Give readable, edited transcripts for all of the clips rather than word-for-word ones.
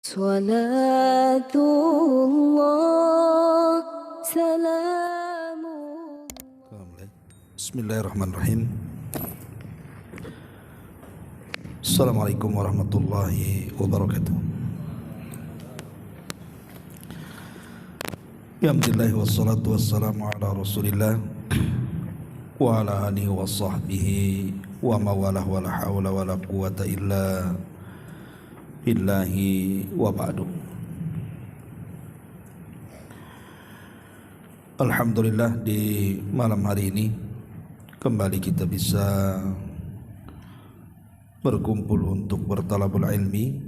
صلاة الله سلام Bismillahirrahmanirrahim. Assalamualaikum warahmatullahi wabarakatuh. Alhamdulillah wassalatu wassalamu ala rasulillah wa ala alihi wa sahbihi wa mawalah wa la hawla wa la quwata illa billahi wa ba'du. Alhamdulillah, di malam hari ini kembali kita bisa berkumpul untuk bertalabul ilmi,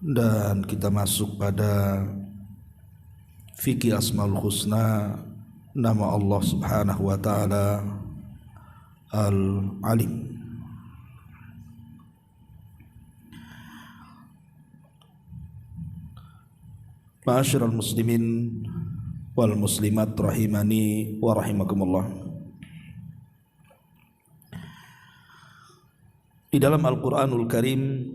dan kita masuk pada fikih Asmaul Husna, nama Allah Subhanahu wa taala Al-Alim. Ma'asyiral muslimin wal muslimat rahimani wa rahimakumullah. Di dalam Al-Qur'anul Karim,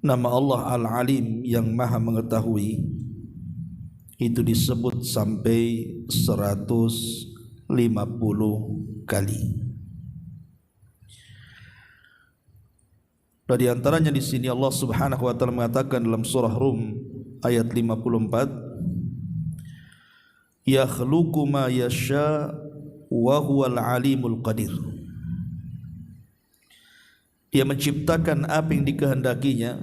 nama Allah Al-Alim, yang maha mengetahui, itu disebut sampai 150 kali. Dan di antaranya di sini Allah Subhanahu wa taala mengatakan dalam surah Rum ayat 54, yakhluqu ma yasha wa huwal alimul qadir. Dia menciptakan apa yang dikehendakinya,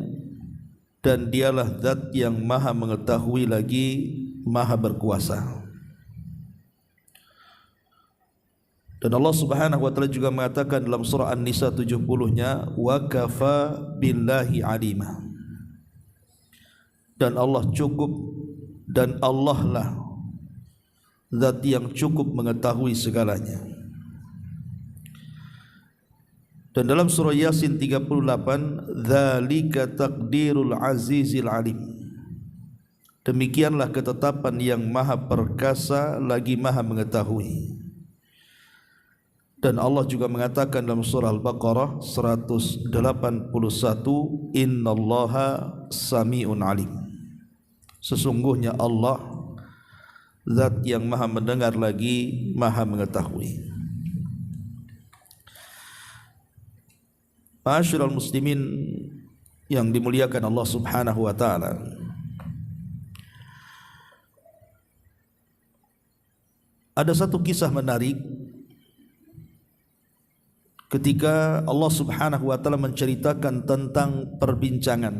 dan dialah zat yang maha mengetahui lagi maha berkuasa. Dan Allah Subhanahu wa taala juga mengatakan dalam surah An-Nisa 70-nya, wa kafa billahi alima. Dan Allah cukup, dan Allah lah zat yang cukup mengetahui segalanya. Dan dalam surah Yasin 38, dzalika taqdirul azizil alim. Demikianlah ketetapan yang maha perkasa lagi maha mengetahui. Dan Allah juga mengatakan dalam surah Al-Baqarah 181, innallaha sami'un alim. Sesungguhnya Allah zat yang maha mendengar lagi maha mengetahui. Ma'asyiral muslimin yang dimuliakan Allah Subhanahu wa taala, ada satu kisah menarik ketika Allah Subhanahu wa taala menceritakan tentang perbincangan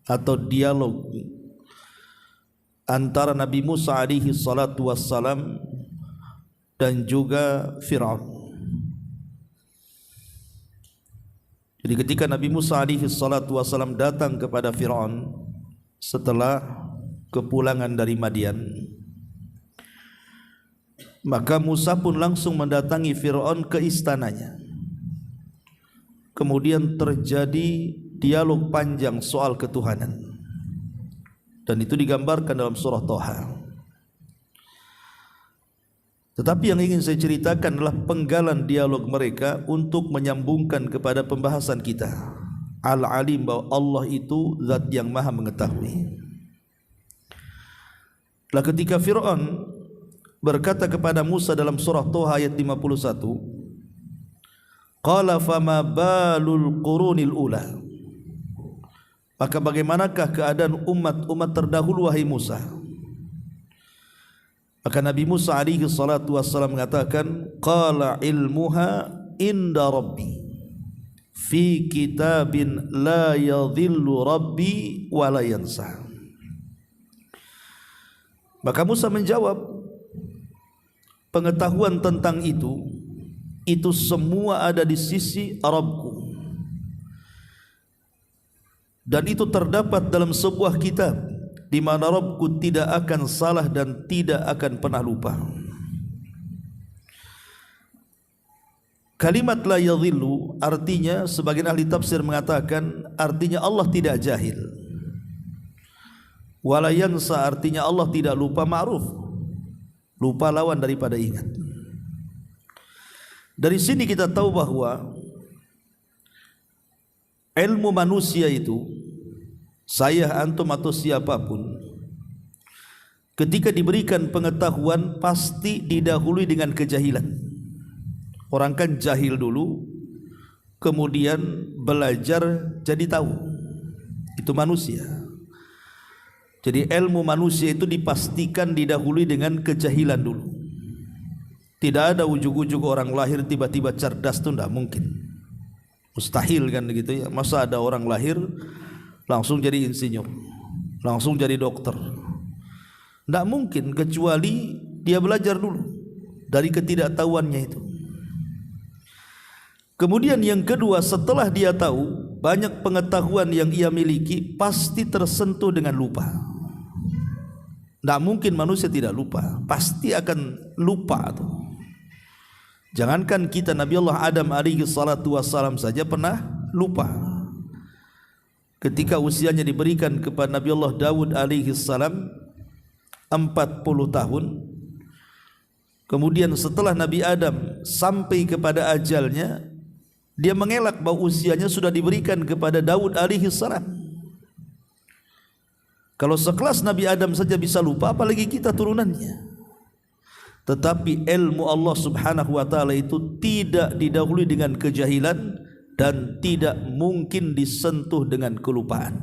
atau dialog antara Nabi Musa alaihi salatu wassalam dan juga Fir'aun. Jadi ketika Nabi Musa alaihi salatu wassalam datang kepada Fir'aun setelah kepulangan dari Madian, maka Musa pun langsung mendatangi Fir'aun ke istananya. Kemudian terjadi dialog panjang soal ketuhanan, dan itu digambarkan dalam surah Thaha. Tetapi yang ingin saya ceritakan adalah penggalan dialog mereka untuk menyambungkan kepada pembahasan kita, Al-Alim, bahwa Allah itu zat yang maha mengetahui. Lah ketika Fir'aun berkata kepada Musa dalam surah Thaha ayat 51, qala fama balul qurunil ula, maka bagaimanakah keadaan umat-umat terdahulu wahai Musa? Maka Nabi Musa alaihi salatu wassalam mengatakan, qala ilmuha inda rabbi fi kitabin la yadhillu rabbi wa la yansa. Maka Musa menjawab, pengetahuan tentang itu semua ada di sisi Rabbku, dan itu terdapat dalam sebuah kitab di mana Rabbku tidak akan salah dan tidak akan pernah lupa. Kalimat la yadhillu artinya, sebagian ahli tafsir mengatakan artinya Allah tidak jahil. Wala yansa artinya Allah tidak lupa, ma'ruf. Lupa lawan daripada ingat. Dari sini kita tahu bahwa ilmu manusia itu, saya, antum atau siapapun, ketika diberikan pengetahuan pasti didahului dengan kejahilan. Orang kan jahil dulu, kemudian belajar jadi tahu. Itu manusia. Jadi ilmu manusia itu dipastikan didahului dengan kejahilan dulu. Tidak ada ujug-ujug orang lahir tiba-tiba cerdas, itu tidak mungkin. Mustahil kan gitu ya. Masa ada orang lahir langsung jadi insinyur, langsung jadi dokter? Tidak mungkin, kecuali dia belajar dulu dari ketidaktahuannya itu. Kemudian yang kedua, setelah dia tahu, banyak pengetahuan yang ia miliki pasti tersentuh dengan lupa. Tidak mungkin manusia tidak lupa, pasti akan lupa tuh. Jangankan kita, Nabi Allah Adam alaihi salatu wassalam saja pernah lupa. Ketika usianya diberikan kepada Nabi Allah Daud alaihi salam 40 tahun, kemudian setelah Nabi Adam sampai kepada ajalnya, dia mengelak bahwa usianya sudah diberikan kepada Daud alaihi salam. Kalau sekelas Nabi Adam saja bisa lupa, apalagi kita turunannya. Tetapi ilmu Allah subhanahu wa ta'ala itu tidak didahului dengan kejahilan dan tidak mungkin disentuh dengan kelupaan.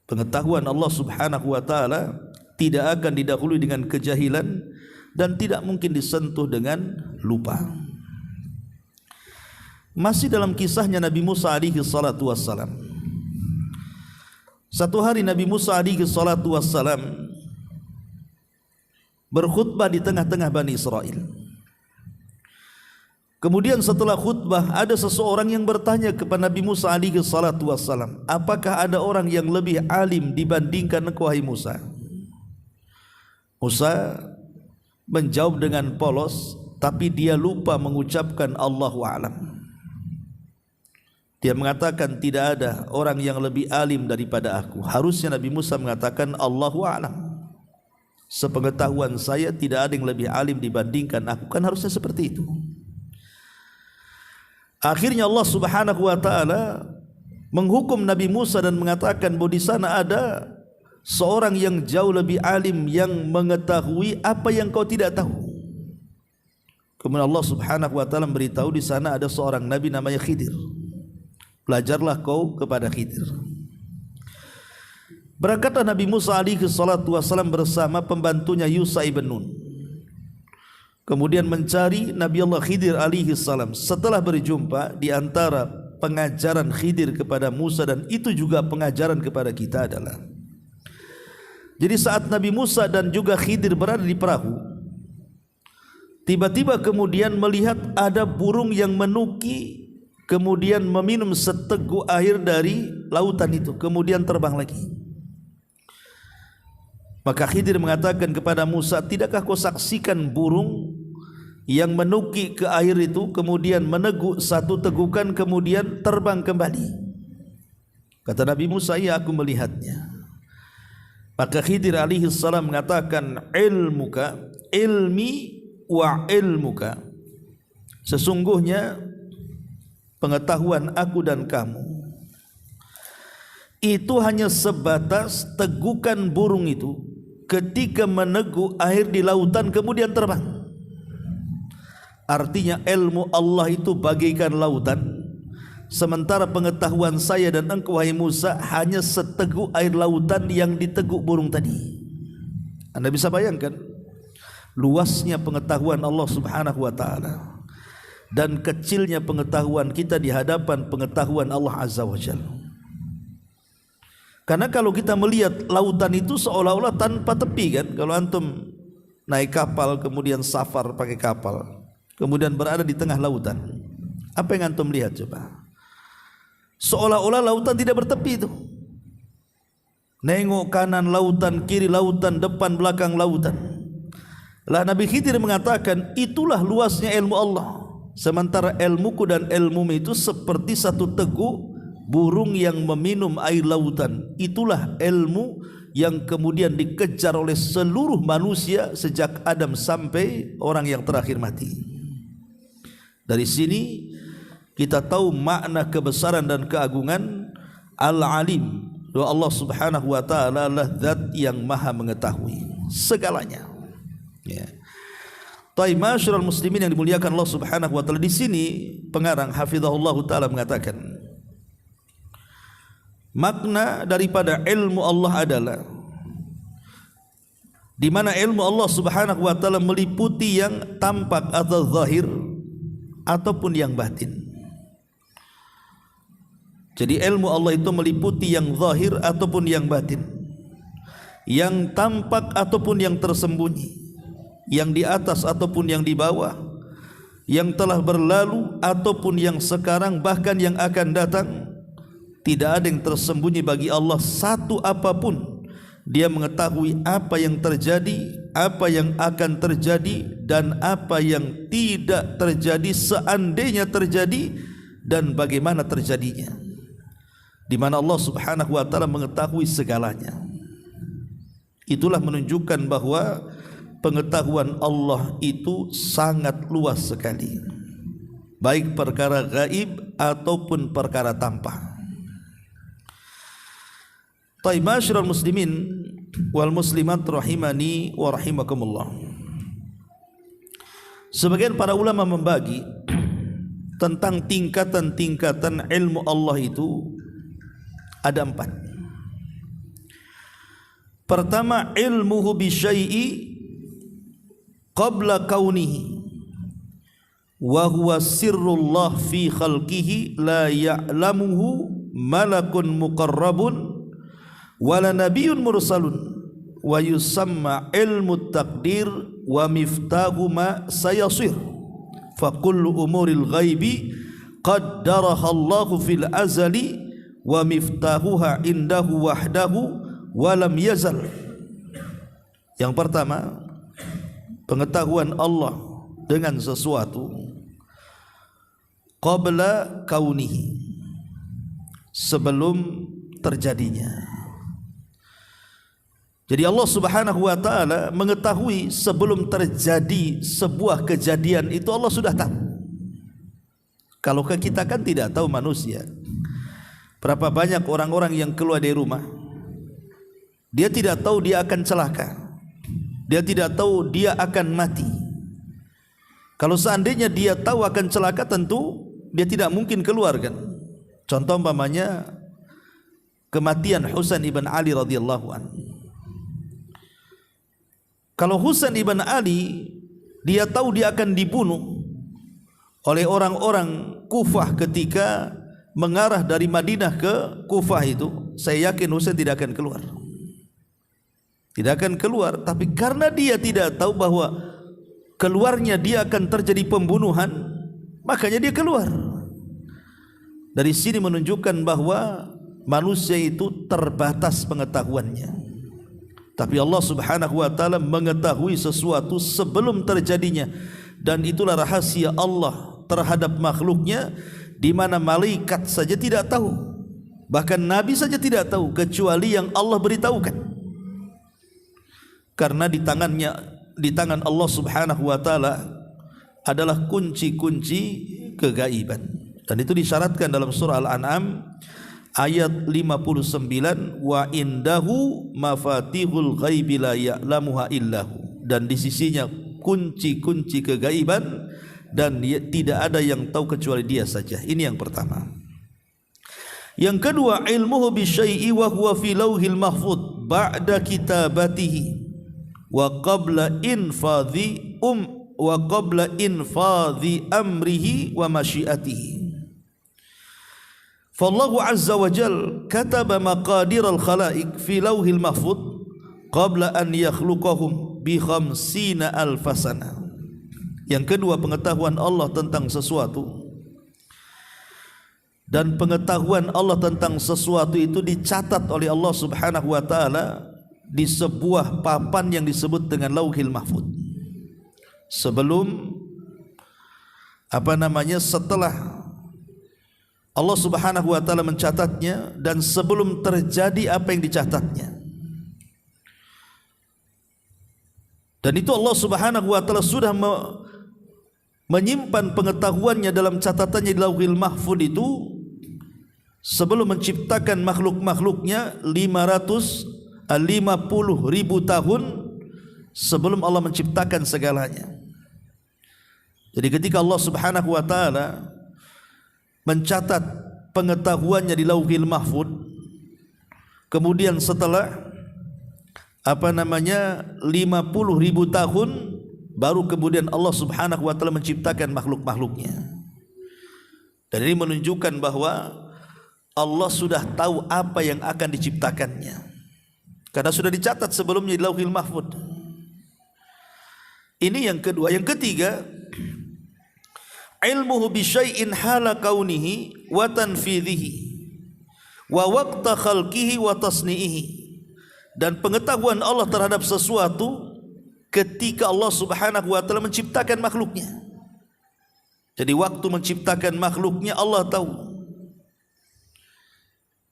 Pengetahuan Allah subhanahu wa ta'ala tidak akan didahului dengan kejahilan dan tidak mungkin disentuh dengan lupa. Masih dalam kisahnya Nabi Musa alaihi salatu wassalam. Satu hari Nabi Musa alaihi salatu wassalam berkhutbah di tengah-tengah Bani Israel. Kemudian setelah khutbah, ada seseorang yang bertanya kepada Nabi Musa alaihi salatu wassalam, apakah ada orang yang lebih alim dibandingkan engkau, wahai Musa? Musa menjawab dengan polos, tapi dia lupa mengucapkan Allahu a'lam. Dia mengatakan tidak ada orang yang lebih alim daripada aku. Harusnya Nabi Musa mengatakan Allahu a'lam. Sepengetahuan saya tidak ada yang lebih alim dibandingkan aku. Kan harusnya seperti itu. Akhirnya Allah subhanahu wa ta'ala menghukum Nabi Musa dan mengatakan bahwa di sana ada seorang yang jauh lebih alim yang mengetahui apa yang kau tidak tahu. Kemudian Allah subhanahu wa ta'ala beritahu di sana ada seorang Nabi namanya Khidir. Belajarlah kau kepada Khidir. Berangkatlah Nabi Musa alaihi salatu wassalam bersama pembantunya Yusha ibn Nun. Kemudian mencari Nabi Allah Khidir alaihi salam. Setelah berjumpa, di antara pengajaran Khidir kepada Musa dan itu juga pengajaran kepada kita adalah, jadi saat Nabi Musa dan juga Khidir berada di perahu, tiba-tiba kemudian melihat ada burung yang menuki, kemudian meminum seteguk air dari lautan itu, kemudian terbang lagi. Maka Khidir mengatakan kepada Musa, tidakkah kau saksikan burung yang menuki ke air itu, kemudian meneguk satu tegukan, kemudian terbang kembali? Kata Nabi Musa, iya aku melihatnya. Maka Khidir alaihi salam mengatakan, ilmuka ilmi wa ilmuka, sesungguhnya pengetahuan aku dan kamu itu hanya sebatas tegukan burung itu ketika meneguk air di lautan kemudian terbang. Artinya ilmu Allah itu bagaikan lautan, sementara pengetahuan saya dan engkau, wahai Musa, hanya seteguk air lautan yang diteguk burung tadi. Anda bisa bayangkan luasnya pengetahuan Allah subhanahu wa ta'ala dan kecilnya pengetahuan kita di hadapan pengetahuan Allah azza wa jalla. Karena kalau kita melihat lautan itu seolah-olah tanpa tepi kan. Kalau antum naik kapal kemudian safar pakai kapal, kemudian berada di tengah lautan, apa yang antum lihat coba? Seolah-olah lautan tidak bertepi itu. Nengok kanan lautan, kiri lautan, depan belakang lautan. Lah Nabi Khidir mengatakan itulah luasnya ilmu Allah. Sementara ilmuku dan ilmumu itu seperti satu teguk burung yang meminum air lautan. Itulah ilmu yang kemudian dikejar oleh seluruh manusia sejak Adam sampai orang yang terakhir mati. Dari sini kita tahu makna kebesaran dan keagungan Al-Alim, bahwa Allah Subhanahu wa taala adalah zat yang maha mengetahui segalanya. Ya. Taib masyarul muslimin yang dimuliakan Allah Subhanahu wa taala, di sini pengarang hafizahullah taala mengatakan makna daripada ilmu Allah adalah di mana ilmu Allah Subhanahu wa taala meliputi yang tampak atau zahir ataupun yang batin. Jadi ilmu Allah itu meliputi yang zahir ataupun yang batin, yang tampak ataupun yang tersembunyi, yang di atas ataupun yang di bawah, yang telah berlalu ataupun yang sekarang bahkan yang akan datang. Tidak ada yang tersembunyi bagi Allah satu apapun. Dia mengetahui apa yang terjadi, apa yang akan terjadi, dan apa yang tidak terjadi seandainya terjadi, dan bagaimana terjadinya. Di mana Allah Subhanahu wa taala mengetahui segalanya. Itulah menunjukkan bahwa pengetahuan Allah itu sangat luas sekali, baik perkara gaib ataupun perkara tampak. Taib masyarul muslimin wal muslimat rahimani wa rahimakumullah. Sebagian para ulama membagi tentang tingkatan-tingkatan ilmu Allah itu ada 4. Pertama, ilmuhu bisyai'i qabla kaunihi wa huwa sirrullah fi khalqihi la ya'lamuhu malakun muqarrabun wala nabiyyun mursalun wa yusamma ilmu taqdir wa miftahu ma sayasir fa kullu umuril ghaibi qaddaraha Allahu fil azali wa miftahuha indahu wahdahu wa lam yazal. Yang pertama, pengetahuan Allah dengan sesuatu qabla kaunihi, sebelum terjadinya. Jadi Allah Subhanahu wa taala mengetahui sebelum terjadi sebuah kejadian itu Allah sudah tahu. Kalau kita kan tidak tahu manusia. Berapa banyak orang-orang yang keluar dari rumah, dia tidak tahu dia akan celaka, dia tidak tahu dia akan mati. Kalau seandainya dia tahu akan celaka, tentu dia tidak mungkin keluar kan. Contoh umpamanya kematian Husain ibn Ali radhiyallahu anhu. Kalau Husain ibn Ali dia tahu dia akan dibunuh oleh orang-orang Kufah ketika mengarah dari Madinah ke Kufah itu, saya yakin Husain tidak akan keluar. Tidak akan keluar, tapi karena dia tidak tahu bahwa keluarnya dia akan terjadi pembunuhan, makanya dia keluar. Dari sini menunjukkan bahwa manusia itu terbatas pengetahuannya. Tapi Allah Subhanahu wa taala mengetahui sesuatu sebelum terjadinya, dan itulah rahasia Allah terhadap makhluknya, di mana malaikat saja tidak tahu, bahkan nabi saja tidak tahu, kecuali yang Allah beritahukan. Karena di tangan Allah Subhanahu wa taala adalah kunci-kunci kegaiban, dan itu disyaratkan dalam surah Al-An'am ayat 59, wa indahu mafatihul ghaibi la ya'lamuha illahu, dan di sisinya kunci-kunci kegaiban dan tidak ada yang tahu kecuali dia saja. Ini yang pertama. Yang kedua, ilmuhu bisyai'i wa huwa fi lauhil mahfuz ba'da kitabatihi wa qabla infadhi amrihi wa masyiatihi. Fallahu azza wa jal kataba maqadir al-khalaiq fi lauhil mahfuz qabla an yakhluqahum bi 50,000 sana. Yang kedua, pengetahuan Allah tentang sesuatu, dan pengetahuan Allah tentang sesuatu itu dicatat oleh Allah Subhanahu wa taala di sebuah papan yang disebut dengan Lauhil Mahfuz. Sebelum setelah Allah Subhanahu wa taala mencatatnya, dan sebelum terjadi apa yang dicatatnya. Dan itu Allah Subhanahu wa taala sudah menyimpan pengetahuannya dalam catatannya di Lauhil Mahfuz itu sebelum menciptakan makhluk-makhluknya 50 ribu tahun sebelum Allah menciptakan segalanya. Jadi ketika Allah Subhanahu wa taala mencatat pengetahuannya di Lauhil Mahfuz, kemudian setelah 50 ribu tahun baru kemudian Allah Subhanahu wa taala menciptakan makhluk-makhluknya. Dan ini menunjukkan bahwa Allah sudah tahu apa yang akan diciptakannya, karena sudah dicatat sebelumnya di Lauhil Mahfuz. Ini yang kedua. Yang ketiga, ilmuhu bi syai'in hala kaunihi wa tanfidhihi wa waqta khalqihi wa tasni'ihi, dan pengetahuan Allah terhadap sesuatu ketika Allah Subhanahu wa taala menciptakan makhluknya. Jadi waktu menciptakan makhluknya Allah tahu.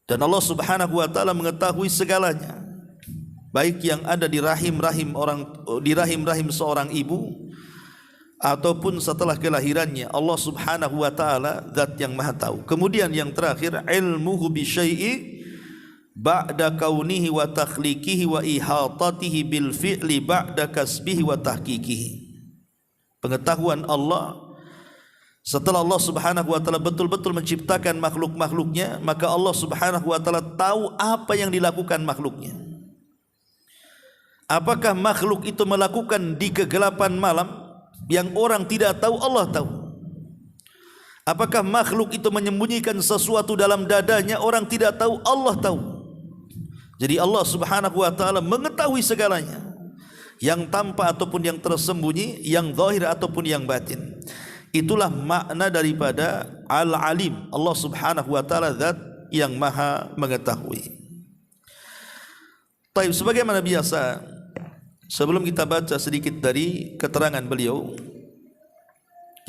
Dan Allah Subhanahu wa taala mengetahui segalanya, baik yang ada di rahim-rahim seorang ibu ataupun setelah kelahirannya. Allah Subhanahu wa taala zat yang maha tahu. Kemudian yang terakhir, ilmuhu bi syai'i ba'da kaunihi wa takhliqihi wa ihatatihi bil fi'li ba'da kasbihi wa tahqiqihi. Pengetahuan Allah setelah Allah Subhanahu wa taala betul-betul menciptakan makhluk-makhluknya, maka Allah Subhanahu wa taala tahu apa yang dilakukan makhluknya. Apakah makhluk itu melakukan di kegelapan malam yang orang tidak tahu, Allah tahu. Apakah makhluk itu menyembunyikan sesuatu dalam dadanya, orang tidak tahu, Allah tahu. Jadi Allah Subhanahu wa taala mengetahui segalanya, yang tampak ataupun yang tersembunyi, yang zahir ataupun yang batin. Itulah makna daripada Al-Alim. Allah Subhanahu wa taala zat yang maha mengetahui. Baik, sebagaimana biasa, sebelum kita baca sedikit dari keterangan beliau,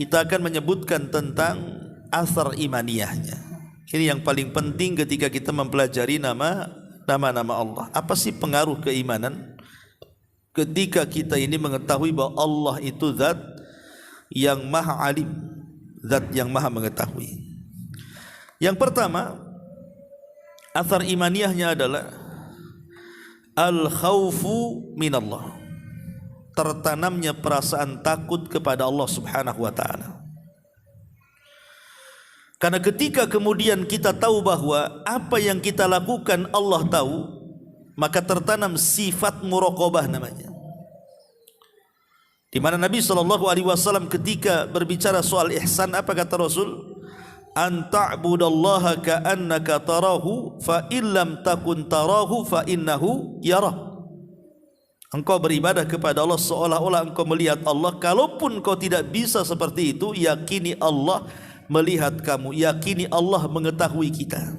kita akan menyebutkan tentang asar imaniyahnya. Ini yang paling penting ketika kita mempelajari nama-nama Allah. Apa sih pengaruh keimanan ketika kita ini mengetahui bahwa Allah itu zat yang maha alim, zat yang maha mengetahui. Yang pertama, asar imaniyahnya adalah al-khawfu minallah, tertanamnya perasaan takut kepada Allah Subhanahu wa taala. Karena ketika kemudian kita tahu bahwa apa yang kita lakukan Allah tahu, maka tertanam sifat muraqabah namanya. Di mana Nabi SAW ketika berbicara soal ihsan, apa kata Rasul? An ta'budallaha ka'annaka tarahu fa illam takun tarahu fa innahu yarah. Engkau beribadah kepada Allah seolah-olah engkau melihat Allah. Kalaupun kau tidak bisa seperti itu, yakini Allah melihat kamu, yakini Allah mengetahui kita.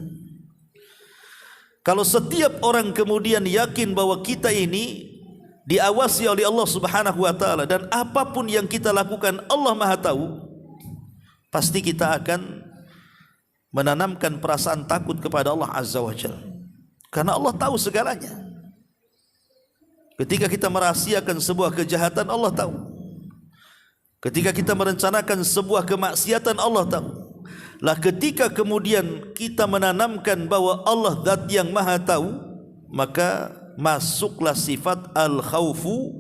Kalau setiap orang kemudian yakin bahwa kita ini diawasi oleh Allah Subhanahu wa taala dan apapun yang kita lakukan Allah Maha tahu, pasti kita akan menanamkan perasaan takut kepada Allah Azza wa Jalla. Karena Allah tahu segalanya. Ketika kita merahasiakan sebuah kejahatan, Allah tahu. Ketika kita merencanakan sebuah kemaksiatan, Allah tahu. Lah ketika kemudian kita menanamkan bahwa Allah zat yang maha tahu, maka masuklah sifat al-khawfu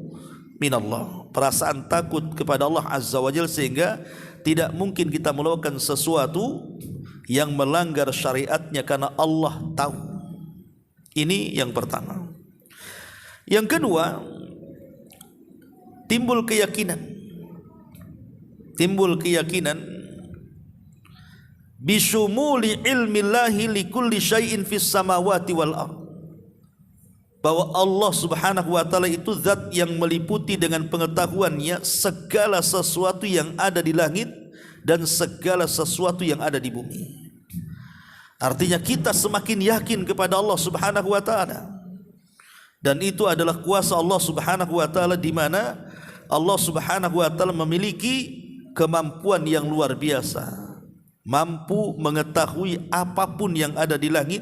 minallah, perasaan takut kepada Allah Azza wa Jalla, sehingga tidak mungkin kita melakukan sesuatu yang melanggar syariatnya karena Allah tahu. Ini yang pertama. Yang kedua, timbul keyakinan bisumuli ilmillahi likulli syai'in fis samawati wal ardh, bahwa Allah Subhanahu wa taala itu zat yang meliputi dengan pengetahuannya segala sesuatu yang ada di langit dan segala sesuatu yang ada di bumi. Artinya kita semakin yakin kepada Allah Subhanahu wa taala, dan itu adalah kuasa Allah Subhanahu wa taala, di mana Allah Subhanahu wa taala memiliki kemampuan yang luar biasa, mampu mengetahui apapun yang ada di langit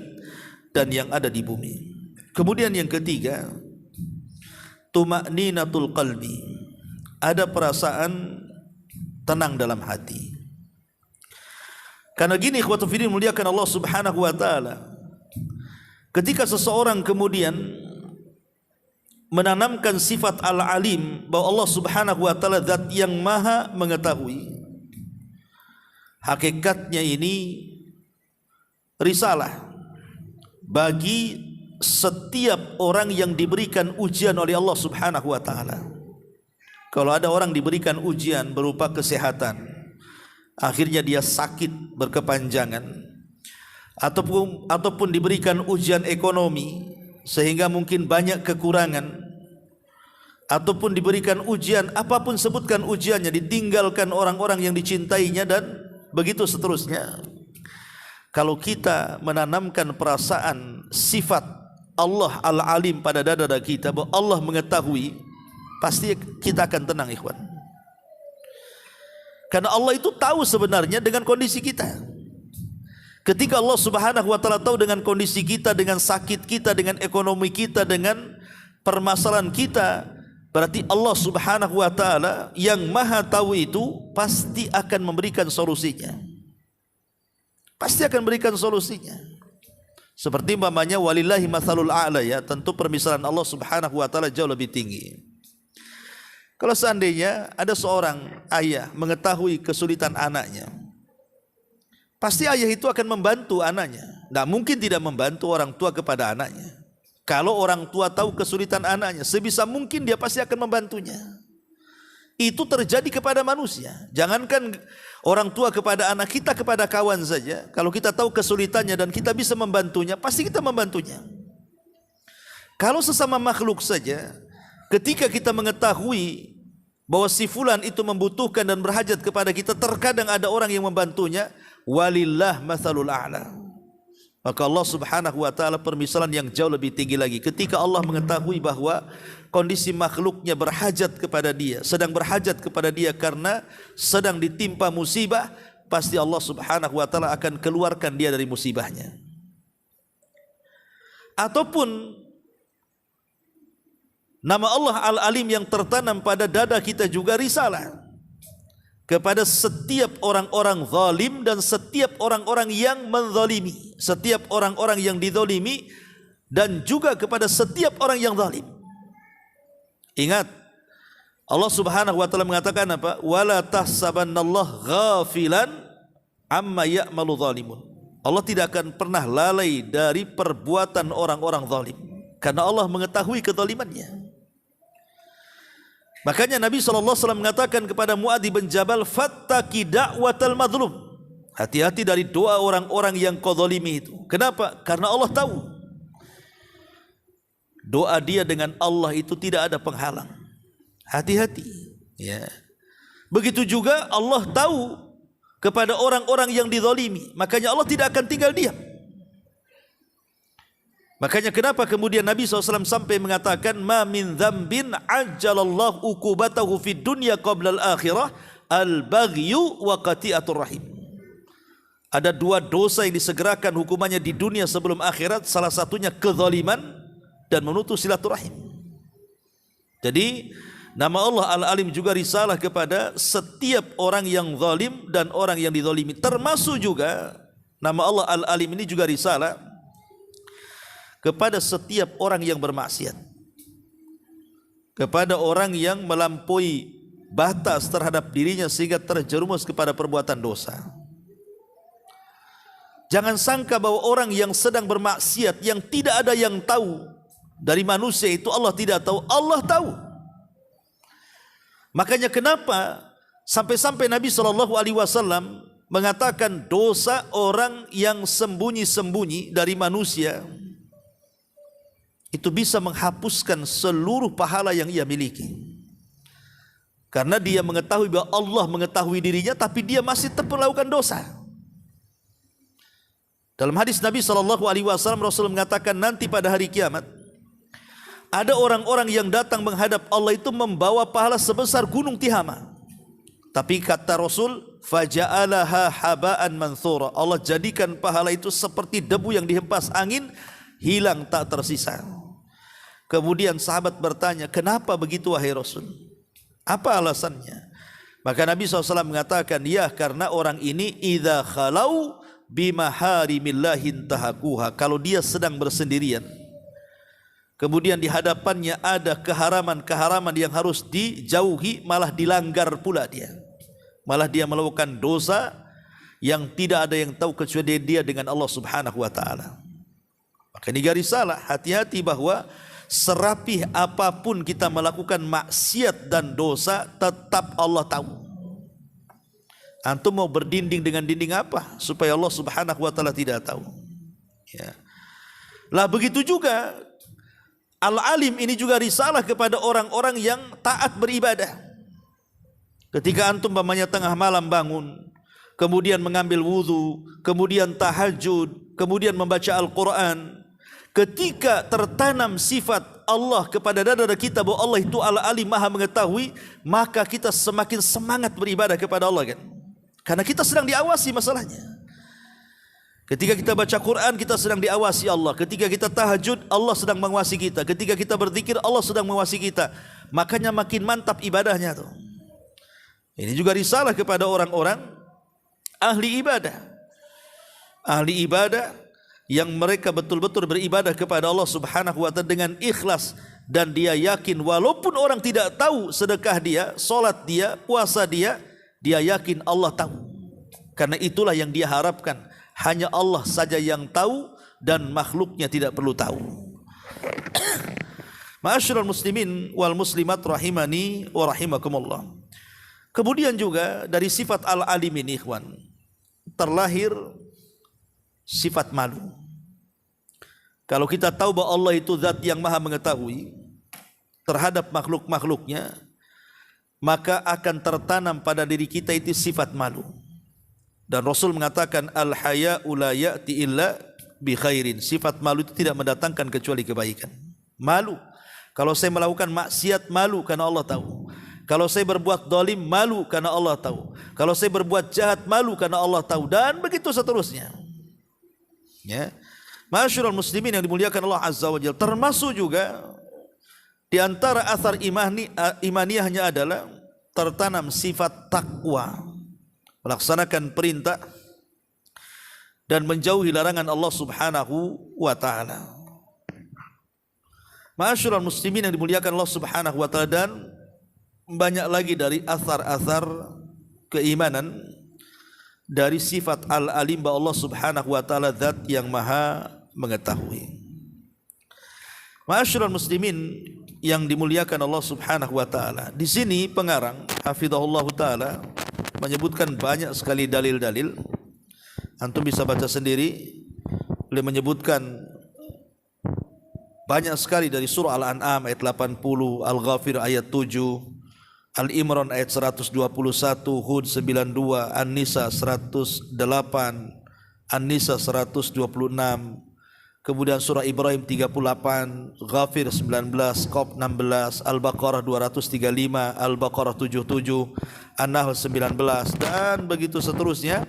dan yang ada di bumi. Kemudian yang ketiga, tuma'ninatul qalbi, ada perasaan tenang dalam hati. Karena gini ikhwatu fiddin muliakan Allah Subhanahu wa taala. Ketika seseorang kemudian menanamkan sifat al-alim, bahwa Allah Subhanahu wa taala zat yang maha mengetahui, hakikatnya ini risalah bagi setiap orang yang diberikan ujian oleh Allah Subhanahu wa taala. Kalau ada orang diberikan ujian berupa kesehatan, akhirnya dia sakit berkepanjangan, ataupun diberikan ujian ekonomi sehingga mungkin banyak kekurangan, ataupun diberikan ujian apapun sebutkan ujiannya, ditinggalkan orang-orang yang dicintainya dan begitu seterusnya. Kalau kita menanamkan perasaan sifat Allah al-alim pada dada kita, bahwa Allah mengetahui, pasti kita akan tenang ikhwan. Karena Allah itu tahu sebenarnya dengan kondisi kita. Ketika Allah Subhanahu wa taala tahu dengan kondisi kita, dengan sakit kita, dengan ekonomi kita, dengan permasalahan kita, berarti Allah Subhanahu wa taala yang maha tahu itu pasti akan memberikan solusinya. Pasti akan berikan solusinya. Seperti umpamanya walillahi matsalul a'la, ya, tentu permisalan Allah Subhanahu wa taala jauh lebih tinggi. Kalau seandainya ada seorang ayah mengetahui kesulitan anaknya, pasti ayah itu akan membantu anaknya. Tidak mungkin tidak membantu orang tua kepada anaknya. Kalau orang tua tahu kesulitan anaknya, sebisa mungkin dia pasti akan membantunya. Itu terjadi kepada manusia. Jangankan orang tua kepada anak, kita kepada kawan saja. Kalau kita tahu kesulitannya dan kita bisa membantunya, pasti kita membantunya. Kalau sesama makhluk saja, ketika kita mengetahui bahwa si fulan itu membutuhkan dan berhajat kepada kita, terkadang ada orang yang membantunya. Walillah matsalul a'la. Maka Allah Subhanahu wa taala permisalan yang jauh lebih tinggi lagi. Ketika Allah mengetahui bahwa kondisi makhluknya berhajat kepada dia, sedang berhajat kepada dia karena sedang ditimpa musibah, pasti Allah Subhanahu wa taala akan keluarkan dia dari musibahnya. Ataupun nama Allah Al-Alim yang tertanam pada dada kita juga risalah kepada setiap orang-orang zalim dan setiap orang-orang yang menzalimi, setiap orang-orang yang dizalimi, dan juga kepada setiap orang yang zalim. Ingat, Allah Subhanahu wa taala mengatakan apa? Wala tahsabannallaha ghafilan amma ya'malu zalimun. Allah tidak akan pernah lalai dari perbuatan orang-orang zalim, karena Allah mengetahui kezalimannya. Makanya Nabi SAW mengatakan kepada Mu'adz bin Jabal, fattaqi da'watal madlum. Hati-hati dari doa orang-orang yang kau zalimi itu. Kenapa? Karena Allah tahu doa dia dengan Allah itu tidak ada penghalang. Hati-hati, ya. Begitu juga Allah tahu kepada orang-orang yang dizalimi. Makanya Allah tidak akan tinggal diam. Makanya kenapa kemudian Nabi SAW sampai mengatakan ma min dzambin ajjalallahu uqubatahu fid dunya qabla al-akhirah al-baghyu wa qati'atur rahim. Ada dua dosa yang disegerakan hukumannya di dunia sebelum akhirat, salah satunya kezaliman dan memutus silaturahim. Jadi nama Allah Al-Alim juga risalah kepada setiap orang yang zalim dan orang yang dizalimi. Termasuk juga nama Allah Al-Alim ini juga risalah kepada setiap orang yang bermaksiat, kepada orang yang melampaui batas terhadap dirinya sehingga terjerumus kepada perbuatan dosa. Jangan sangka bahwa orang yang sedang bermaksiat, yang tidak ada yang tahu dari manusia itu, Allah tidak tahu. Allah tahu. Makanya kenapa sampai-sampai Nabi SAW mengatakan dosa orang yang sembunyi-sembunyi dari manusia itu bisa menghapuskan seluruh pahala yang ia miliki. Karena dia mengetahui bahwa Allah mengetahui dirinya, tapi dia masih tetap melakukan dosa. Dalam hadis Nabi SAW, Rasul mengatakan nanti pada hari kiamat ada orang-orang yang datang menghadap Allah itu membawa pahala sebesar gunung Tihama. Tapi kata Rasul, faja'alaha haba'an manthura. Allah jadikan pahala itu seperti debu yang dihempas angin, hilang tak tersisa. Kemudian sahabat bertanya, kenapa begitu wahai Rasul? Apa alasannya? Maka Nabi SAW mengatakan, ya karena orang ini idza khalau bimaharimillahi intahakuha, kalau dia sedang bersendirian, kemudian di hadapannya ada keharaman-keharaman yang harus dijauhi, malah dilanggar pula dia. Malah dia melakukan dosa yang tidak ada yang tahu kecuali dia dengan Allah Subhanahu wa taala. Maka ini garis salah, hati-hati bahwa serapih apapun kita melakukan maksiat dan dosa, tetap Allah tahu. Antum mau berdinding dengan dinding apa supaya Allah Subhanahu wa taala tidak tahu? Ya. Lah begitu juga Al-Alim ini juga risalah kepada orang-orang yang taat beribadah. Ketika antum umpamanya tengah malam bangun, kemudian mengambil wudu, kemudian tahajud, kemudian membaca Al-Quran, ketika tertanam sifat Allah kepada dada kita bahwa Allah itu Al-Alim, Maha mengetahui, maka kita semakin semangat beribadah kepada Allah kan? Karena kita sedang diawasi masalahnya. Ketika kita baca Quran, kita sedang diawasi Allah. Ketika kita tahajud, Allah sedang mengawasi kita. Ketika kita berzikir, Allah sedang mengawasi kita. Makanya makin mantap ibadahnya tuh. Ini juga risalah kepada orang-orang ahli ibadah. Ahli ibadah yang mereka betul-betul beribadah kepada Allah Subhanahu wa taala dengan ikhlas, dan dia yakin walaupun orang tidak tahu sedekah dia, salat dia, puasa dia, dia yakin Allah tahu. Karena itulah yang dia harapkan. Hanya Allah saja yang tahu dan makhluknya tidak perlu tahu. Ma'asyiral muslimin wal muslimat rahimani wa rahimakumullah. Kemudian juga dari sifat Al-Alim ini ikhwan, terlahir sifat malu. Kalau kita tahu bahwa Allah itu zat yang maha mengetahui terhadap makhluk-makhluknya, maka akan tertanam pada diri kita itu sifat malu. Dan Rasul mengatakan al-haya'u la ya'ti illa bi khairin. Sifat malu itu tidak mendatangkan kecuali kebaikan. Malu. Kalau saya melakukan maksiat, malu karena Allah tahu. Kalau saya berbuat zalim, malu karena Allah tahu. Kalau saya berbuat jahat, malu karena Allah tahu. Dan begitu seterusnya. Ya. Ma'asyiral muslimin yang dimuliakan Allah Azza wa Jalla, termasuk juga di antara athar imaniyahnya adalah tertanam sifat takwa, melaksanakan perintah dan menjauhi larangan Allah Subhanahu wa taala. Ma'asyiral muslimin yang dimuliakan Allah Subhanahu wa taala, dan banyak lagi dari athar-athar keimanan dari sifat Al-Alim bahwa Allah Subhanahu wa taala zat yang maha mengetahui. Ma'asyiral muslimin yang dimuliakan Allah Subhanahu wa taala, di sini pengarang hafizahullah taala menyebutkan banyak sekali dalil-dalil. Antum bisa baca sendiri. Beliau menyebutkan banyak sekali dari surah Al-An'am ayat 80, Al-Ghafir ayat 7, Al-Imran ayat 121, Hud 92, An-Nisa 108, An-Nisa 126, kemudian surah Ibrahim 38, Ghafir 19, Qaf 16, Al-Baqarah 235, Al-Baqarah 77, An-Nahl 19, dan begitu seterusnya.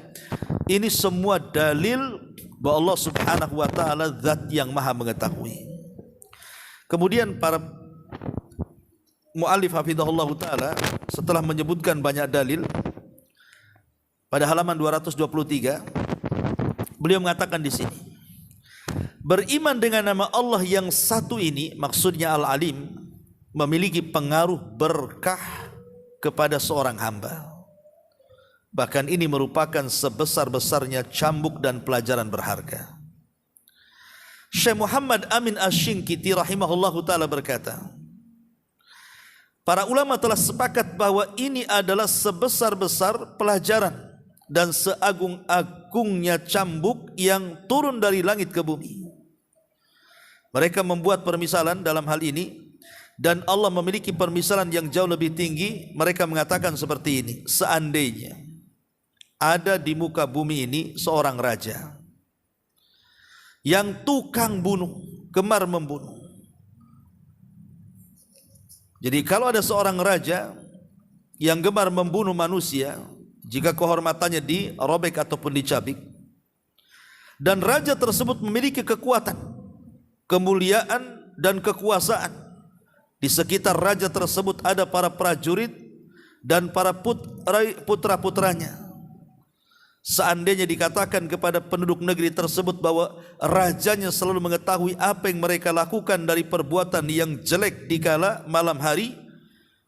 Ini semua dalil bahwa Allah Subhanahu wa taala zat yang maha mengetahui. Kemudian para mu'allif hafizahullah ta'ala setelah menyebutkan banyak dalil, pada halaman 223 beliau mengatakan di sini, beriman dengan nama Allah yang satu ini, maksudnya Al-Alim, memiliki pengaruh berkah kepada seorang hamba. Bahkan ini merupakan sebesar-besarnya cambuk dan pelajaran berharga. Syekh Muhammad Amin Asy-Syinkiti rahimahullahu ta'ala berkata, para ulama telah sepakat bahwa ini adalah sebesar-besar pelajaran dan seagung-agungnya cambuk yang turun dari langit ke bumi. Mereka membuat permisalan dalam hal ini, dan Allah memiliki permisalan yang jauh lebih tinggi. Mereka mengatakan seperti ini, seandainya ada di muka bumi ini seorang raja yang tukang bunuh, gemar membunuh. Jadi kalau ada seorang raja yang gemar membunuh manusia, jika kehormatannya dirobek ataupun dicabik, dan raja tersebut memiliki kekuatan, kemuliaan dan kekuasaan, di sekitar raja tersebut ada para prajurit dan para putra-putranya. Seandainya dikatakan kepada penduduk negeri tersebut bahwa rajanya selalu mengetahui apa yang mereka lakukan dari perbuatan yang jelek di kala malam hari,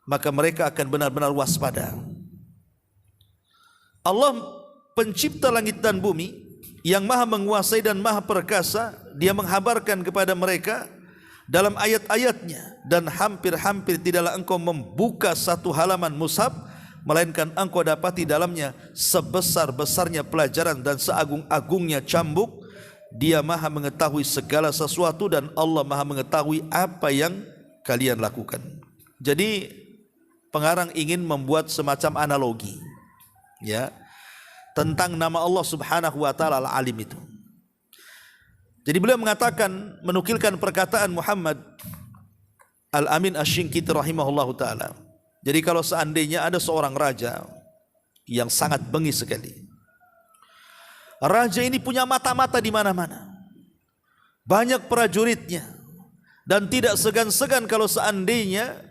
maka mereka akan benar-benar waspada. Allah pencipta langit dan bumi yang maha menguasai dan maha perkasa, Dia menghabarkan kepada mereka dalam ayat-ayatnya, dan hampir-hampir tidaklah engkau membuka satu halaman mushaf melainkan engkau dapati dalamnya sebesar-besarnya pelajaran dan seagung-agungnya cambuk. Dia maha mengetahui segala sesuatu dan Allah maha mengetahui apa yang kalian lakukan. Jadi pengarang ingin membuat semacam analogi, ya, tentang nama Allah Subhanahu wa taala Al-Alim itu. Jadi beliau mengatakan, menukilkan perkataan Muhammad Al-Amin Asy-Syinkiti rahimahullahu taala. Jadi kalau seandainya ada seorang raja yang sangat bengis sekali, raja ini punya mata-mata di mana-mana, banyak prajuritnya, dan tidak segan-segan kalau seandainya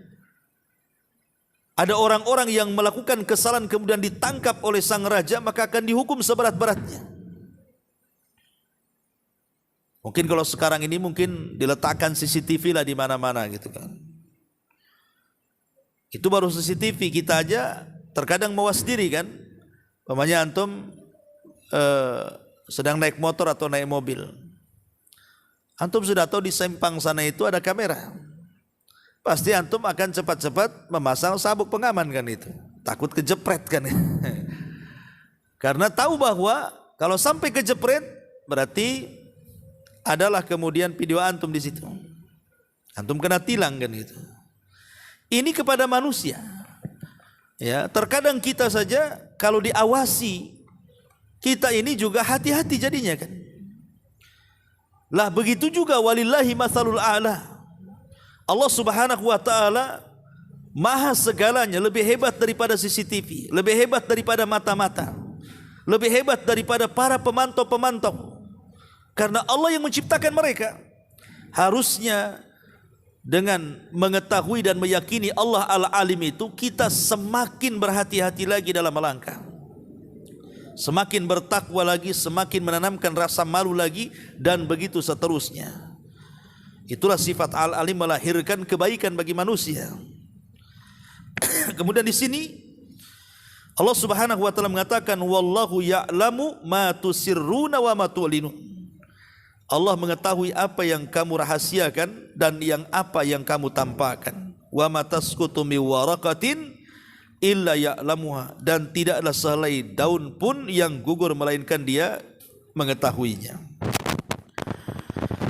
ada orang-orang yang melakukan kesalahan kemudian ditangkap oleh sang raja, maka akan dihukum seberat-beratnya. Mungkin kalau sekarang ini mungkin diletakkan CCTV lah di mana-mana gitu kan. Itu baru CCTV, kita aja terkadang mawas diri kan. Umpamanya antum sedang naik motor atau naik mobil, antum sudah tahu di samping sana itu ada kamera, pasti antum akan cepat-cepat memasang sabuk pengaman kan, itu takut kejepret kan. Karena tahu bahwa kalau sampai kejepret berarti adalah kemudian video antum di situ, antum kena tilang kan itu. Ini kepada manusia, ya. Terkadang kita saja kalau diawasi, kita ini juga hati-hati jadinya kan. Lah begitu juga walillahi matsalul a'la. Allah Subhanahu wa taala maha segalanya, lebih hebat daripada CCTV, lebih hebat daripada mata-mata, lebih hebat daripada para pemantau-pemantau. Karena Allah yang menciptakan mereka. Harusnya dengan mengetahui dan meyakini Allah Al-Alim itu, kita semakin berhati-hati lagi dalam melangkah, semakin bertakwa lagi, semakin menanamkan rasa malu lagi, dan begitu seterusnya. Itulah sifat Al-Alim, melahirkan kebaikan bagi manusia. Kemudian di sini Allah Subhanahu wa taala mengatakan, wallahu ya'lamu ma tusirruna wa ma tu'linun. Allah mengetahui apa yang kamu rahasiakan dan yang apa yang kamu tampakkan. Wa ma tasqutu min waraqatin illa ya'lamuha, dan tidaklah sehelai daun pun yang gugur melainkan Dia mengetahuinya.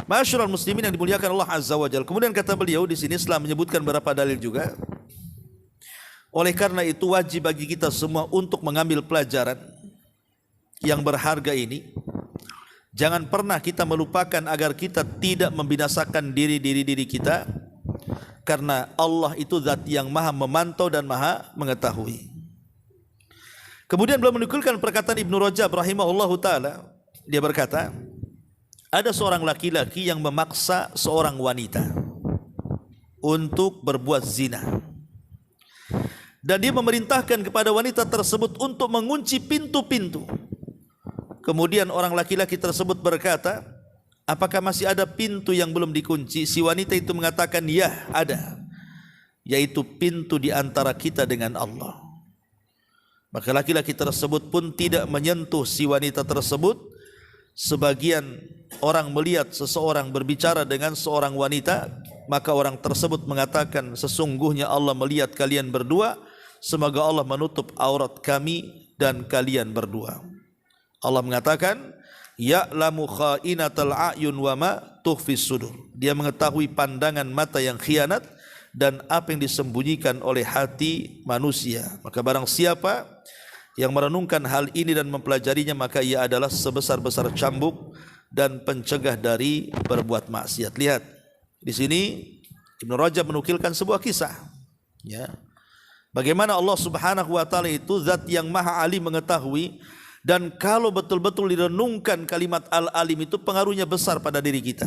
Ma'asyiral muslimin yang dimuliakan Allah Azza wa Jalla. Kemudian kata beliau di sini setelah menyebutkan beberapa dalil juga, oleh karena itu wajib bagi kita semua untuk mengambil pelajaran yang berharga ini. Jangan pernah kita melupakan agar kita tidak membinasakan diri kita, karena Allah itu zat yang maha memantau dan maha mengetahui. Kemudian beliau menukilkan perkataan Ibnu Rajab rahimahullahu taala. Dia berkata, ada seorang laki-laki yang memaksa seorang wanita untuk berbuat zina, dan dia memerintahkan kepada wanita tersebut untuk mengunci pintu-pintu. Kemudian orang laki-laki tersebut berkata, apakah masih ada pintu yang belum dikunci? Si wanita itu mengatakan, ya ada, yaitu pintu di antara kita dengan Allah. Maka laki-laki tersebut pun tidak menyentuh si wanita tersebut. Sebagian orang melihat seseorang berbicara dengan seorang wanita, maka orang tersebut mengatakan, sesungguhnya Allah melihat kalian berdua, semoga Allah menutup aurat kami dan kalian berdua. Allah mengatakan, ya'lamu kha'inatal a'yun wa ma tukhfis sudur. Dia mengetahui pandangan mata yang khianat dan apa yang disembunyikan oleh hati manusia. Maka barang siapa yang merenungkan hal ini dan mempelajarinya, maka ia adalah sebesar-besar cambuk dan pencegah dari berbuat maksiat. Lihat di sini Ibnu Rajab menukilkan sebuah kisah, ya, bagaimana Allah Subhanahu wa taala itu zat yang maha alim mengetahui. Dan kalau betul-betul direnungkan kalimat Al-Alim itu, pengaruhnya besar pada diri kita.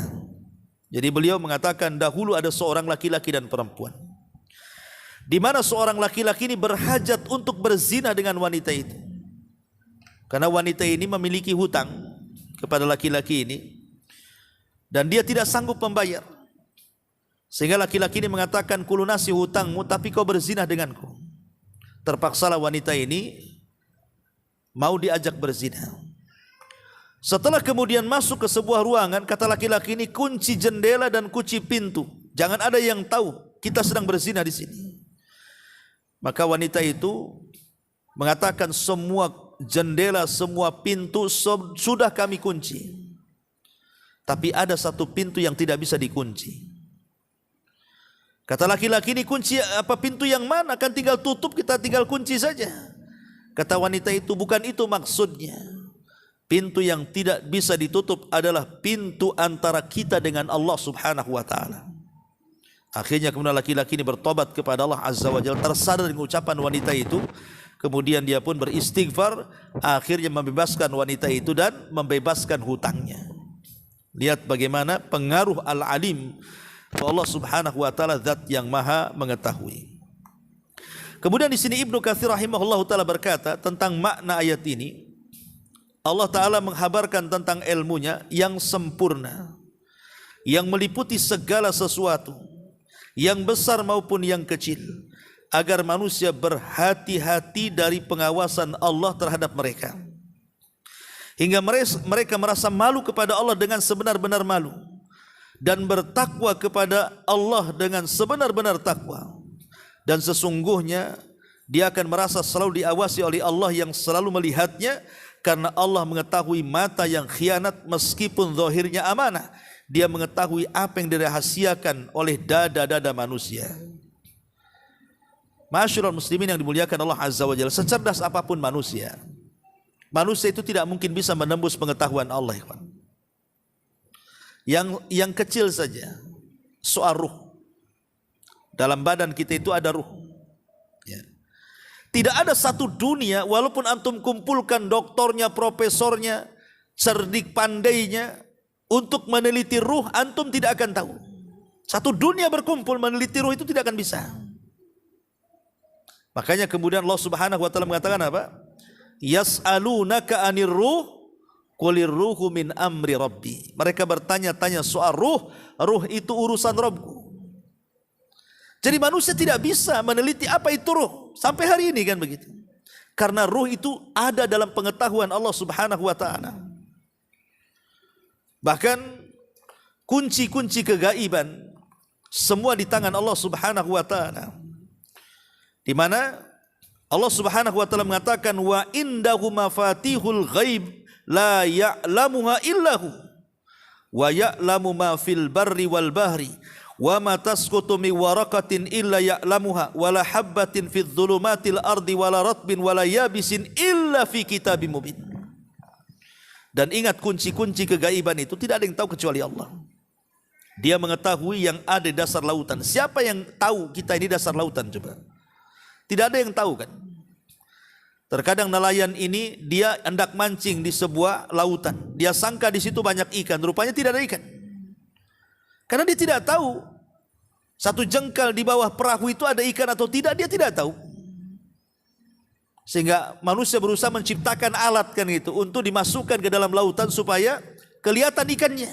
Jadi beliau mengatakan, dahulu ada seorang laki-laki dan perempuan. di mana seorang laki-laki ini berhajat untuk berzina dengan wanita itu. Karena wanita ini memiliki hutang kepada laki-laki ini dan dia tidak sanggup membayar. Sehingga laki-laki ini mengatakan, kulunasi hutangmu tapi kau berzina denganku. Terpaksalah wanita ini mau diajak berzina. Setelah kemudian masuk ke sebuah ruangan, kata laki-laki ini, kunci jendela dan kunci pintu. Jangan ada yang tahu kita sedang berzina di sini. Maka wanita itu mengatakan, semua jendela, semua pintu sudah kami kunci. Tapi ada satu pintu yang tidak bisa dikunci. Kata laki-laki ini, kunci apa, pintu yang mana? Kan tinggal tutup, kita tinggal kunci saja. Kata wanita itu, bukan itu maksudnya. Pintu yang tidak bisa ditutup adalah pintu antara kita dengan Allah Subhanahu wa ta'ala. Akhirnya kemudian laki-laki ini bertobat kepada Allah Azza wa Jalla, tersadar dengan ucapan wanita itu. Kemudian dia pun beristighfar, akhirnya membebaskan wanita itu dan membebaskan hutangnya. Lihat bagaimana pengaruh Al-Alim, Allah Subhanahu wa ta'ala zat yang maha mengetahui. Kemudian di sini Ibnu Katsir rahimahullahu taala berkata tentang makna ayat ini, Allah taala menghabarkan tentang ilmunya yang sempurna, yang meliputi segala sesuatu, yang besar maupun yang kecil, agar manusia berhati-hati dari pengawasan Allah terhadap mereka, hingga mereka merasa malu kepada Allah dengan sebenar-benar malu, dan bertakwa kepada Allah dengan sebenar-benar takwa. Dan sesungguhnya dia akan merasa selalu diawasi oleh Allah yang selalu melihatnya, karena Allah mengetahui mata yang khianat meskipun zahirnya amanah. Dia mengetahui apa yang dirahasiakan oleh dada-dada manusia. Masyarul muslimin yang dimuliakan Allah Azza wa Jalla, secerdas apapun manusia, manusia itu tidak mungkin bisa menembus pengetahuan Allah. Yang kecil saja, soal ruh. Dalam badan kita itu ada ruh. Ya. Tidak ada satu dunia, walaupun antum kumpulkan doktornya, profesornya, cerdik pandainya, untuk meneliti ruh, antum tidak akan tahu. Satu dunia berkumpul meneliti ruh itu tidak akan bisa. Makanya kemudian Allah Subhanahu wa ta'ala mengatakan apa? Yas'alunaka anir ruh, qulir ruhu min amri rabbi. Mereka bertanya-tanya soal ruh, ruh itu urusan Rabbku. Jadi manusia tidak bisa meneliti apa itu ruh sampai hari ini, kan begitu. Karena ruh itu ada dalam pengetahuan Allah Subhanahu wa ta'ala. Bahkan kunci-kunci kegaiban semua di tangan Allah Subhanahu wa ta'ala. Di mana Allah Subhanahu wa ta'ala mengatakan, wa indahu mafatihul ghaib la ya'lamuha illahu wa ya'lamu ma fil barri wal bahri wa ma tasqutu min waraqatin illa ya'lamuha wala habbatin fidh dhulumatil ardi wala ratbin wala yabisin illa fi kitabim mubin. Dan ingat, kunci-kunci kegaiban itu tidak ada yang tahu kecuali Allah. Dia mengetahui yang ada di dasar lautan. Siapa yang tahu kita ini dasar lautan coba? Tidak ada yang tahu, kan? Terkadang nelayan ini dia hendak mancing di sebuah lautan. Dia sangka di situ banyak ikan, rupanya tidak ada ikan. Karena dia tidak tahu satu jengkal di bawah perahu itu ada ikan atau tidak, dia tidak tahu. Sehingga manusia berusaha menciptakan alat, kan itu, untuk dimasukkan ke dalam lautan supaya kelihatan ikannya.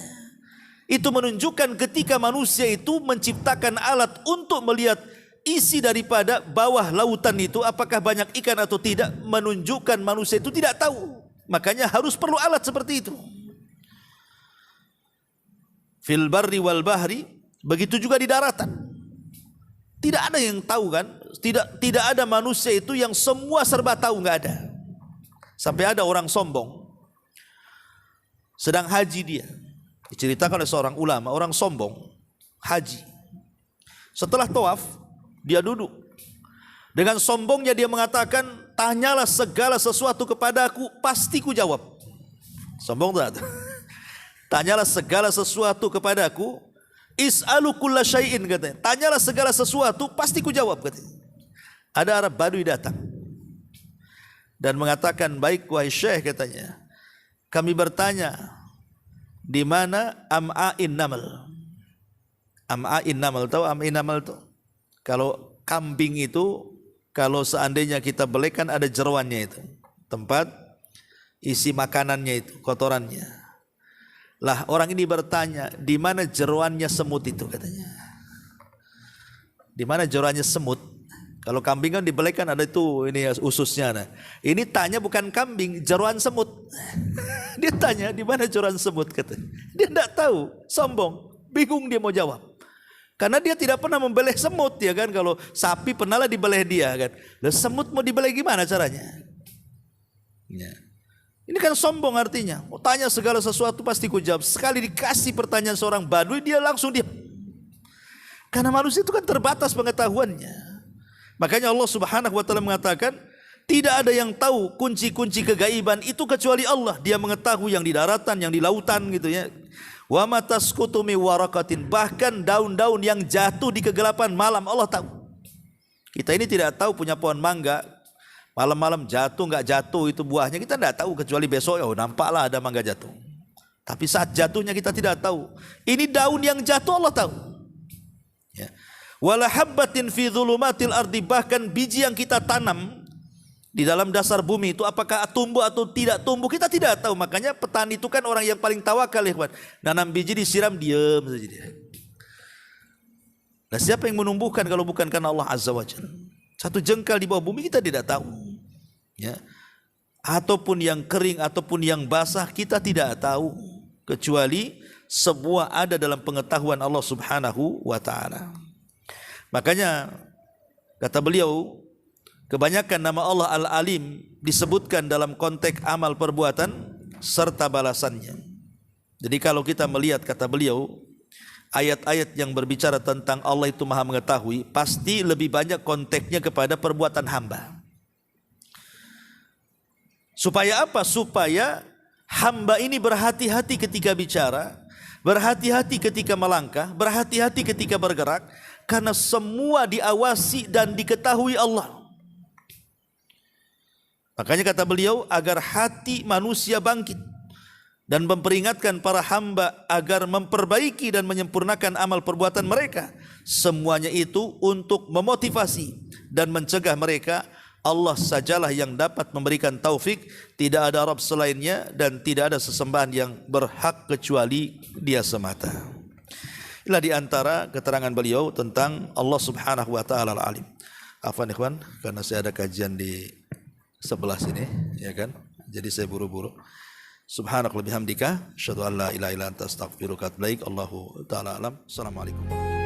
Itu menunjukkan ketika manusia itu menciptakan alat untuk melihat isi daripada bawah lautan itu, apakah banyak ikan atau tidak, menunjukkan manusia itu tidak tahu. Makanya harus perlu alat seperti itu. Fil barri wal bahri, begitu juga di daratan. Tidak ada yang tahu, kan? Tidak ada manusia itu yang semua serba tahu, nggak ada. Sampai ada orang sombong sedang haji, dia diceritakan oleh seorang ulama, orang sombong haji. Setelah tawaf, dia duduk. Dengan sombongnya dia mengatakan, tanyalah segala sesuatu kepadaku, pasti ku jawab. Sombong tak? Tanyalah segala sesuatu kepadaku, is'alu kulla syai'in, katanya. Tanyalah segala sesuatu, pasti ku jawab, katanya. Ada Arab Badui datang dan mengatakan, baik wahai Syekh, katanya, kami bertanya, di mana am'ain namal? Am'ain namal, tahu am'ain namal itu? Kalau kambing itu kalau seandainya kita belekan ada jeroannya itu, tempat isi makanannya itu, kotorannya. Lah orang ini bertanya, di mana jeroannya semut itu katanya? Di mana jeroannya semut? Kalau kambing kan dibelekan ada itu ini ususnya. Nah, ini tanya bukan kambing, jeroan semut. Dia tanya di mana jeroan semut katanya. Dia tidak tahu, sombong, bingung dia mau jawab. Karena dia tidak pernah membeleh semut ya kan. Kalau sapi pernah lah dibeleh dia kan. Lah semut mau dibeleh gimana caranya? Ya. Ini kan sombong artinya. Mau tanya segala sesuatu pasti ku jawab. Sekali dikasih pertanyaan seorang badui dia langsung diam. Karena manusia itu kan terbatas pengetahuannya. Makanya Allah Subhanahu wa taala mengatakan, tidak ada yang tahu kunci-kunci kegaiban itu kecuali Allah. Dia mengetahui yang di daratan, yang di lautan gitu ya. Wa ma tasqutu mi waraqatin, bahkan daun-daun yang jatuh di kegelapan malam Allah tahu. Kita ini tidak tahu punya pohon mangga, malam-malam jatuh enggak jatuh itu buahnya kita tidak tahu, kecuali besok oh nampaklah ada mangga jatuh. Tapi saat jatuhnya kita tidak tahu. Ini daun yang jatuh Allah tahu. Ya. Wala habbatin fi dhulumatil ardi, bahkan biji yang kita tanam di dalam dasar bumi itu apakah tumbuh atau tidak tumbuh kita tidak tahu. Makanya petani itu kan orang yang paling tawakal ya kawan. Nanam biji disiram diam saja dia. Nah, siapa yang menumbuhkan kalau bukan karena Allah Azza wa Jalla? Satu jengkal di bawah bumi kita tidak tahu. Ya. Ataupun yang kering ataupun yang basah kita tidak tahu, kecuali semua ada dalam pengetahuan Allah Subhanahu wa taala. Makanya kata beliau, kebanyakan nama Allah Al-Alim disebutkan dalam konteks amal perbuatan serta balasannya. Jadi kalau kita melihat kata beliau, ayat-ayat yang berbicara tentang Allah itu maha mengetahui, pasti lebih banyak konteksnya kepada perbuatan hamba. Supaya apa? Supaya hamba ini berhati-hati ketika bicara, berhati-hati ketika melangkah, berhati-hati ketika bergerak, karena semua diawasi dan diketahui Allah. Makanya kata beliau, agar hati manusia bangkit dan memperingatkan para hamba agar memperbaiki dan menyempurnakan amal perbuatan mereka. Semuanya itu untuk memotivasi dan mencegah mereka. Allah sajalah yang dapat memberikan taufik, tidak ada Rabb selainnya dan tidak ada sesembahan yang berhak kecuali Dia semata. Inilah di antara keterangan beliau tentang Allah Subhanahu wa taala Al-Alim. Afwan ikhwan, karena saya ada kajian di sebelah sini, ya kan? Jadi saya buru-buru. Subhanakallahumma bihamdika, asyhadu an la ilaha illa anta astaghfiruka wa atubu ilaik. Allahu taala alam. Assalamualaikum.